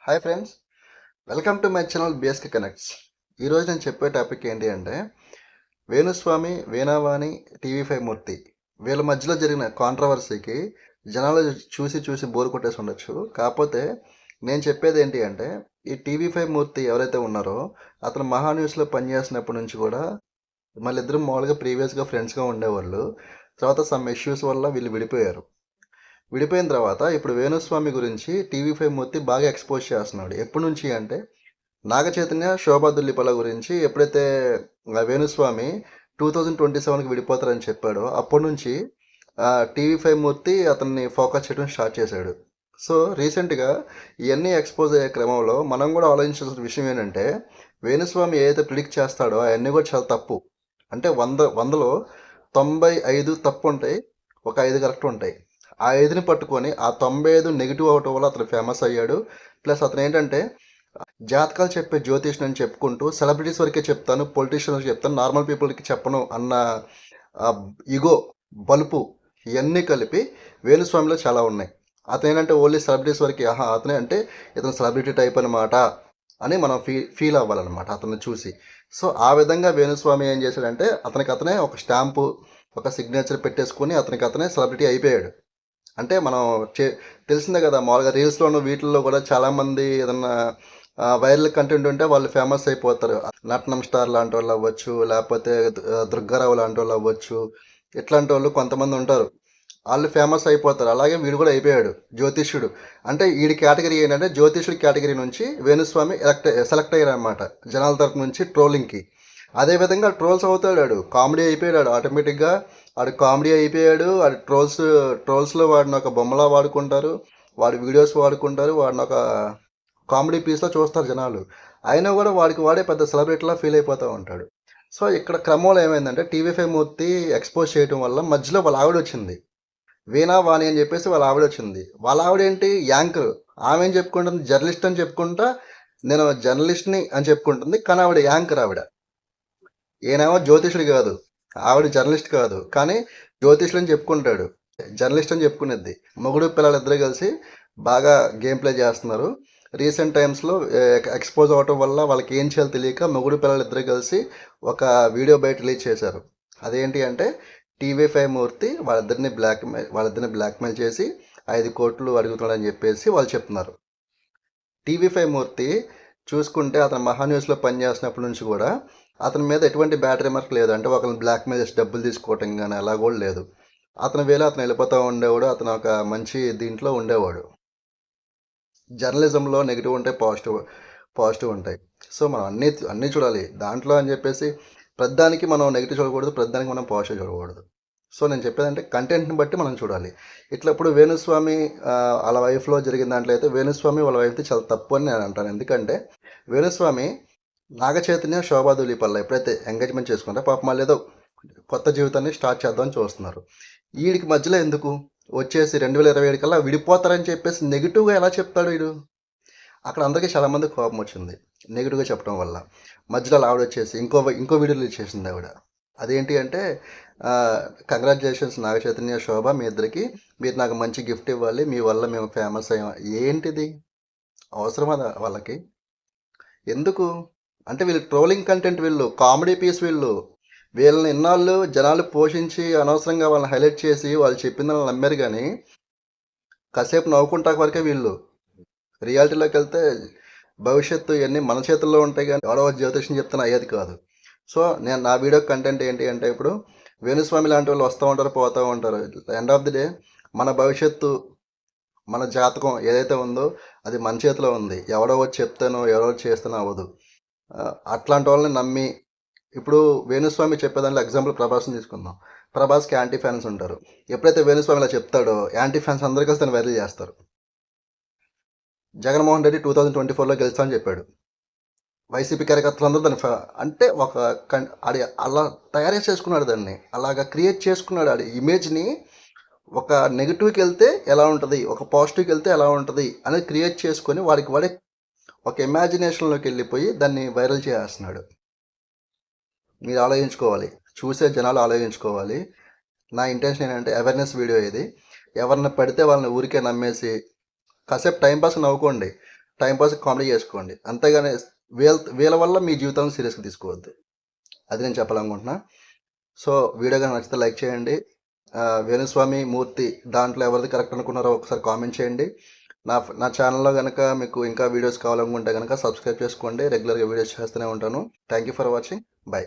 Hi friends, welcome to my channel BSK connects. ఈరోజు నేను చెప్పే టాపిక్ ఏంటి అంటే వేణుస్వామి, వీణావాణి, టీవీ5 మూర్తి వీళ్ళ మధ్యలో జరిగిన కాంట్రవర్సీకి జనాలు చూసి చూసి బోరు కొట్టేసి ఉండొచ్చు. కాకపోతే నేను చెప్పేది ఏంటి అంటే ఈ టీవీ5 మూర్తి ఎవరైతే ఉన్నారో అతను మహా న్యూస్లో పనిచేసినప్పటి నుంచి కూడా మళ్ళిద్దరం మామూలుగా ప్రీవియస్గా ఫ్రెండ్స్గా ఉండేవాళ్ళు. తర్వాత సమ్ ఇష్యూస్ వల్ల వీళ్ళు విడిపోయారు. విడిపోయిన తర్వాత ఇప్పుడు వేణుస్వామి గురించి టీవీ5 మూర్తి బాగా ఎక్స్పోజ్ చేస్తున్నాడు. ఎప్పటి నుంచి అంటే నాగ చైతన్య, శోభా దుల్లిపల గురించి ఎప్పుడైతే వేణుస్వామి 2027కి విడిపోతారని చెప్పాడో అప్పటి నుంచి టీవీ5 మూర్తి అతన్ని ఫోకస్ చేయడం స్టార్ట్ చేశాడు. సో రీసెంట్గా ఇవన్నీ ఎక్స్పోజ్ అయ్యే క్రమంలో మనం కూడా ఆలోచించాల్సిన విషయం ఏంటంటే వేణుస్వామి ఏదైతే ప్రిడిక్ట్ చేస్తాడో అవన్నీ కూడా చాలా తప్పు. అంటే వందలో 95 తప్పు ఉంటాయి, ఒక 5 కరెక్ట్ ఉంటాయి. ఆ 5ని పట్టుకొని ఆ 95 నెగిటివ్ అవటం వల్ల అతను ఫేమస్ అయ్యాడు. ప్లస్ అతను ఏంటంటే జాతకాలు చెప్పే జ్యోతిష్ని అని చెప్పుకుంటూ సెలబ్రిటీస్ వరకే చెప్తాను, పొలిటీషియన్స్ చెప్తాను, నార్మల్ పీపుల్కి చెప్పను అన్న ఇగో, బలుపు ఇవన్నీ కలిపి వేణుస్వామిలో చాలా ఉన్నాయి. అతను ఏంటంటే ఓన్లీ సెలబ్రిటీస్ వరకు అతనే అంటే ఇతను సెలబ్రిటీ టైప్ అనమాట అని మనం ఫీల్ అవ్వాలన్నమాట అతన్ని చూసి. సో ఆ విధంగా వేణుస్వామి ఏం చేశాడంటే అతనే ఒక స్టాంపు, ఒక సిగ్నేచర్ పెట్టేసుకొని అతనే సెలబ్రిటీ అయిపోయాడు. అంటే మనం తెలిసిందే కదా, మామూలుగా రీల్స్లోనూ వీటిల్లో కూడా చాలామంది ఏదన్నా వైరల్ కంటెంట్ ఉంటే వాళ్ళు ఫేమస్ అయిపోతారు. నట్నం స్టార్ లాంటి వాళ్ళు అవ్వచ్చు, లేకపోతే దుర్గారావు లాంటి వాళ్ళు అవ్వచ్చు, ఇట్లాంటి వాళ్ళు కొంతమంది ఉంటారు. వాళ్ళు ఫేమస్ అయిపోతారు. అలాగే వీడు కూడా అయిపోయాడు, జ్యోతిష్యుడు. అంటే వీడి కేటగిరీ ఏంటంటే జ్యోతిష్యుడి కేటగిరీ నుంచి వేణుస్వామి సెలెక్ట్ అయ్యాడు అనమాట జనాల తరపు నుంచి ట్రోలింగ్కి. అదేవిధంగా ట్రోల్స్ అవుతాడు, కామెడీ అయిపోయాడు ఆటోమేటిక్గా. వాడు కామెడీ అయిపోయాడు. వాడు ట్రోల్స్లో వాడిని ఒక బొమ్మలా వాడుకుంటారు, వాడి వీడియోస్ వాడుకుంటారు, వాడిని ఒక కామెడీ పీస్లో చూస్తారు జనాలు. అయినా కూడా వాడే పెద్ద సెలబ్రిటీలా ఫీల్ అయిపోతూ ఉంటాడు. సో ఇక్కడ క్రమంలో ఏమైందంటే టీవీ5 మూర్తి ఎక్స్పోజ్ చేయడం వల్ల మధ్యలో వాళ్ళ ఆవిడ వచ్చింది, వీణా వాణి అని చెప్పేసి వాళ్ళ ఆవిడ వచ్చింది. వాళ్ళ ఆవిడ ఏంటి, యాంకర్. ఆమె ఏం చెప్పుకుంటుంది, జర్నలిస్ట్ అని చెప్పుకుంటా, నేను జర్నలిస్ట్ని అని చెప్పుకుంటుంది. కానీ ఆవిడ యాంకర్. ఈయనేమో జ్యోతిషుడు కాదు, ఆవిడ జర్నలిస్ట్ కాదు, కానీ జ్యోతిషుడు అని చెప్పుకుంటాడు, జర్నలిస్ట్ అని చెప్పుకునేది. మొగుడు పిల్లలు ఇద్దరు కలిసి బాగా గేమ్ ప్లే చేస్తున్నారు. రీసెంట్ టైమ్స్లో ఎక్స్పోజ్ అవటం వల్ల వాళ్ళకి ఏం చేయాలో తెలియక మొగుడు పిల్లలు ఇద్దరు కలిసి ఒక వీడియో బయట రిలీజ్ చేశారు. అదేంటి అంటే టీవీ5 మూర్తి వాళ్ళిద్దరిని బ్లాక్మెయిల్ చేసి 5 కోట్లు అడుగుతున్నాడని చెప్పేసి వాళ్ళు చెప్తున్నారు. టీవీ5 మూర్తి చూసుకుంటే అతను మహా న్యూస్లో పనిచేసినప్పటి నుంచి కూడా అతని మీద ఎటువంటి బ్యాడ్ రిమార్క్ లేదు. అంటే ఒకరిని బ్లాక్మెయిల్ చేసి డబ్బులు తీసుకోవటం కానీ అలా కూడా లేదు. అతని వేళ అతను వెళ్ళిపోతూ ఉండేవాడు. అతను ఒక మంచి దీంట్లో ఉండేవాడు. జర్నలిజంలో నెగిటివ్ ఉంటాయి, పాజిటివ్ ఉంటాయి. సో మనం అన్నీ చూడాలి దాంట్లో అని చెప్పేసి ప్రతిదానికి మనం నెగిటివ్ చూడకూడదు, ప్రతిదానికి మనం పాజిటివ్ చూడకూడదు. సో నేను చెప్పేదంటే కంటెంట్ని బట్టి మనం చూడాలి. ఇట్లా ఇప్పుడు వేణుస్వామి వాళ్ళ వైఫ్లో జరిగిన దాంట్లో అయితే వేణుస్వామి వాళ్ళ వైఫ్ది చాలా తప్పు అని నేను అంటాను. ఎందుకంటే వేణుస్వామి నాగ చైతన్య, శోభా దులిపల్ల ఎప్పుడైతే ఎంగేజ్మెంట్ చేసుకుంటే పాపం మళ్ళీ ఏదో కొత్త జీవితాన్ని స్టార్ట్ చేద్దామని చూస్తున్నారు. వీడికి మధ్యలో ఎందుకు వచ్చేసి 2027 కల్లా విడిపోతారని చెప్పేసి నెగిటివ్గా ఎలా చెప్తాడు వీడు? అక్కడ అందరికీ చాలామంది కోపం వచ్చింది నెగిటివ్గా చెప్పడం వల్ల. మధ్యలో ఆవిడ వచ్చేసి ఇంకో వీడియో రిలీజ్ చేసింది ఆవిడ. అదేంటి అంటే కంగ్రాచులేషన్స్ నాగ చైతన్య, శోభ, మీ ఇద్దరికి మీరు నాకు మంచి గిఫ్ట్ ఇవ్వాలి, మీ వల్ల మేము ఫేమస్ అయ్యాం. ఏంటిది అవసరమా వాళ్ళకి? ఎందుకు అంటే వీళ్ళు ట్రోలింగ్ కంటెంట్, వీళ్ళు కామెడీ పీస్, వీళ్ళని ఇన్నాళ్ళు జనాలు పోషించి అనవసరంగా వాళ్ళని హైలైట్ చేసి వాళ్ళు చెప్పిందని నమ్మారు. కానీ కాసేపు నవ్వుకుంటా వరకే వీళ్ళు. రియాలిటీలోకి వెళ్తే భవిష్యత్తు ఇవన్నీ మన చేతుల్లో ఉంటాయి, కానీ ఎవడో జ్యోతిష్యం చెప్తాను అయ్యేది కాదు. సో నేను నా వీడియో కంటెంట్ ఏంటి అంటే ఇప్పుడు వేణుస్వామి లాంటి వాళ్ళు వస్తూ ఉంటారు, పోతూ ఉంటారు. ఎండ్ ఆఫ్ ది డే మన భవిష్యత్తు, మన జాతకం ఏదైతే ఉందో అది మన చేతిలో ఉంది. ఎవడో వచ్చి చెప్తానో ఎవరో చేస్తానో అవ్వదు. అట్లాంటి వాళ్ళని నమ్మి ఇప్పుడు వేణుస్వామి చెప్పేదాంట్లో ఎగ్జాంపుల్ ప్రభాస్ని తీసుకుందాం. ప్రభాస్కి యాంటీ ఫ్యాన్స్ ఉంటారు. ఎప్పుడైతే వేణుస్వామి ఇలా చెప్తాడో యాంటీ ఫ్యాన్స్ అందరూ కలిసి దాన్ని వైరల్ చేస్తారు. జగన్మోహన్ రెడ్డి 2024లో గెలుస్తా అని చెప్పాడు. వైసీపీ కార్యకర్తలందరూ దాన్ని అంటే ఆడి అలా తయారు చేసుకున్నాడు, దాన్ని అలాగా క్రియేట్ చేసుకున్నాడు. ఆడి ఇమేజ్ని ఒక నెగిటివ్కి వెళ్తే ఎలా ఉంటుంది, ఒక పాజిటివ్కి వెళ్తే ఎలా ఉంటుంది అనేది క్రియేట్ చేసుకొని వాడే ఒక ఇమాజినేషన్లోకి వెళ్ళిపోయి దాన్ని వైరల్ చేస్తున్నాడు. మీరు ఆలోచించుకోవాలి, చూసే జనాలు ఆలోచించుకోవాలి. నా ఇంటెన్షన్ ఏంటంటే అవేర్నెస్ వీడియో ఇది. ఎవరిని పడితే వాళ్ళని ఊరికే నమ్మేసి కాసేపు టైంపాస్ నవ్వుకోండి. టైంపాస్ కామెడీ చేసుకోండి, అంతేగాని వీళ్ళ వల్ల మీ జీవితాన్ని సీరియస్గా తీసుకోవద్దు. అది నేను చెప్పాలనుకుంటున్నా. సో వీడియో కనుక నచ్చితే లైక్ చేయండి. వేణుస్వామి మూర్తి దాంట్లో ఎవరిది కరెక్ట్ అనుకున్నారో ఒకసారి కామెంట్ చేయండి. నా ఛానల్లో కనుక మీకు ఇంకా వీడియోస్ కావాలనుకుంటే కనుక సబ్స్క్రైబ్ చేసుకోండి. రెగ్యులర్గా వీడియోస్ చేస్తూనే ఉంటాను. Thank you for watching. By.